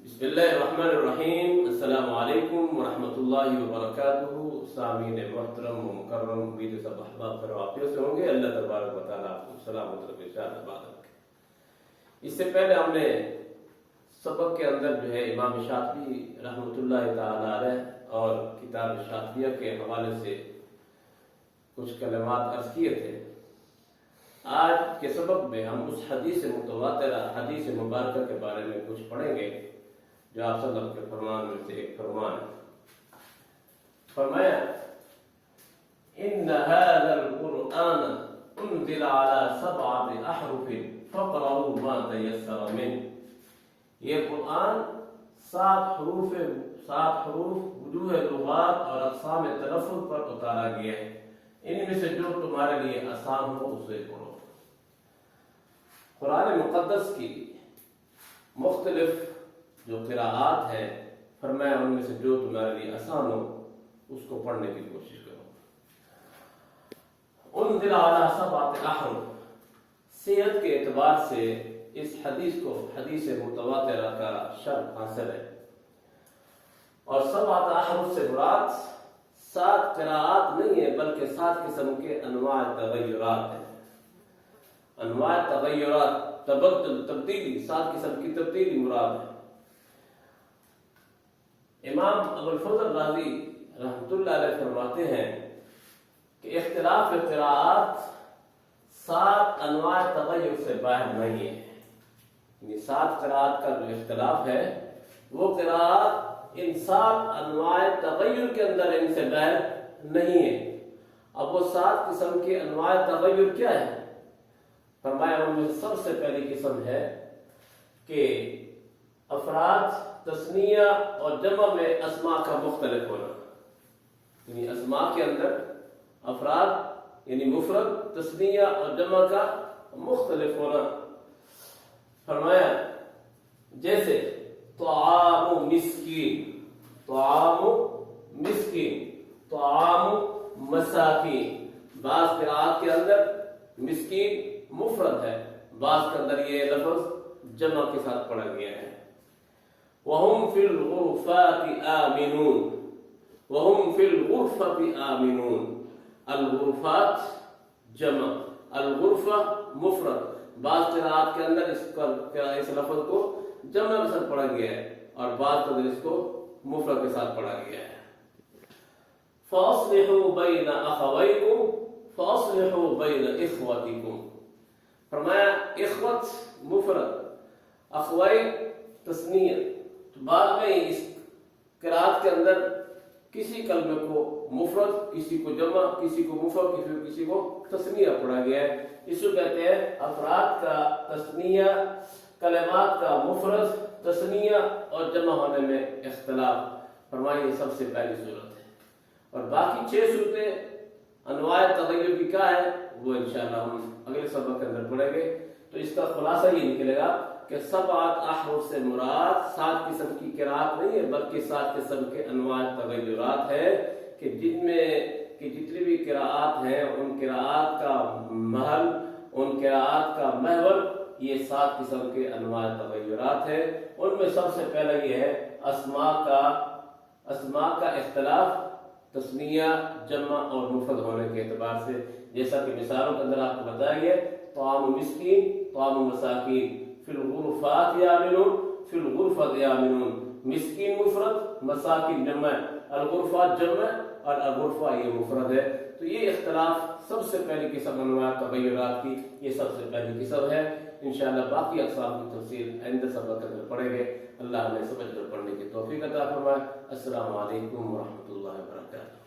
بسم اللہ الرحمن الرحیم۔ السلام علیکم ورحمۃ اللہ وبرکاتہ۔ سامعین محترم و مکرم، امید سب احباب پر واقع سے ہوں گے۔ اللہ تبارک و تعالیٰ آپ کو سلامت رکھے، شاد آباد رکھے۔ اس سے پہلے ہم نے سبق کے اندر امام شاطبی رحمۃ اللہ تعالیٰ علیہ اور کتاب شاطبیہ کے حوالے سے کچھ کلمات عرض کیے تھے۔ آج کے سبق میں ہم اس حدیث متواترہ، حدیث مبارکہ کے بارے میں کچھ پڑھیں گے جو آپ صلی اللہ علیہ وسلم کے فرمان میں سے ایک فرمان ہے۔ فرمایا ان هذا القرآن انزل على 7 احرف فاقرؤوا ما تيسر منه۔ یہ قرآن 7 حروف وجوہ لغات اور اقسام تلفظ پر اتارا گیا ہے، ان میں سے جو تمہارے لیے آسان ہو اسے پڑھو۔ قرآن مقدس کی مختلف جو قراءات ہیں، فرمایا ان میں سے جو تمہارے لیے آسان ہو اس کو پڑھنے کی کوشش کرو۔ انزل علی 7 احرف، صیغت کے اعتبار سے اس حدیث کو حدیث متواترہ کا شرف حاصل ہے، اور 7 احرف سے مراد 7 قراءات نہیں ہے بلکہ 7 قسم کے انواع تغیرات ہیں۔ انواع تغیرات، تبدل، تبدیلی، 7 قسم کی تبدیلی مراد ہے۔ امام ابو الفضل رازی رحمۃ اللہ علیہ فرماتے ہیں کہ اختلاف قراءات 7 انواع تغیر سے باہر نہیں ہے، یعنی 7 قراءات کا جو اختلاف ہے وہ قراءات ان 7 انواع تغیر کے اندر ان سے باہر نہیں ہے۔ اب وہ 7 قسم کے انواع تغیر کیا ہے؟ فرمایا ان میں سب سے پہلی قسم ہے کہ افراد، تثنیہ اور جمع میں اسماء کا مختلف ہونا، یعنی اسماء کے اندر افراد یعنی مفرد، تثنیہ اور جمع کا مختلف ہونا۔ فرمایا جیسے طعام مسکین، طعام مسکین، طعام مساکین۔ بعض قراءات کے اندر مسکین مفرد ہے، بعض کے اندر یہ لفظ جمع کے ساتھ پڑھا گیا ہے۔ وَهُمْ فِي الْغُرُفَاتِ آمِنُونَ، وَهُمْ فِي الْغُرْفَةِ آمِنُونَ۔ الغرفات جمع، الغرفہ مفرد۔ بعض قراءات کے اندر اس لفظ کو جمع کے ساتھ پڑھا گیا ہے اور بعض کے اندر اس کو مفرد کے ساتھ پڑھا گیا ہے۔ فَأَصْلِحُوا بَيْنَ أَخَوَيْكُمْ فَأَصْلِحُوا بَيْنَ إِخْوَتِكُمْ۔ فرمایا اخوت مفرد، اخوئی تثنیہ۔ تو بعد میں اس قراءت کے اندر کسی کلمے کو مفرد، کسی کو جمع، کسی کو مفرد، کسی کو تثنیہ پڑھا گیا ہے۔ اس کو کہتے ہیں افراد کا تثنیہ، کلمات کا مفرد، تثنیہ اور جمع ہونے میں اختلاف۔ فرمایا یہ سب سے پہلی صورت ہے، اور باقی 6 صورتیں انواع تغیر کی کیا ہے وہ انشاءاللہ ہم اگلے سبق کے اندر پڑھیں گے۔ تو اس کا خلاصہ یہ نکلے گا کہ 7 احرف سے مراد 7 قسم کی قراءت نہیں ہے بلکہ 7 قسم کے انواع تغیرات ہیں، کہ جن میں کہ جتنی بھی قراءات ہیں ان قراءات کا محل، ان قراءات کا محور یہ 7 قسم کے انواع تغیرات ہیں۔ ان میں سب سے پہلا یہ ہے اسماء کا اختلاف، تثنیہ، جمع اور مفرد ہونے کے اعتبار سے، جیسا کہ مثالوں کے اندر آپ کو بتایا گیا، طعام مسکین، طعام مساکین، فی الغرفات یامنون، فی الغرفۃ یامنون۔ مسکین مفرد، مساکین جمع، الغرفات جمع اور الغرفہ یہ مفرد ہے۔ تو یہ اختلاف سب سے پہلی قسم انواع تغیرات کی، یہ سب سے پہلی قسم ہے۔ انشاءاللہ باقی اقسام کی تفصیل آئندہ سبق کے اندر پڑھیں گے۔ اللہ ہمیں سمجھ کر پڑھنے کی توفیق عطا فرمائے۔ السلام علیکم ورحمۃ اللہ وبرکاتہ۔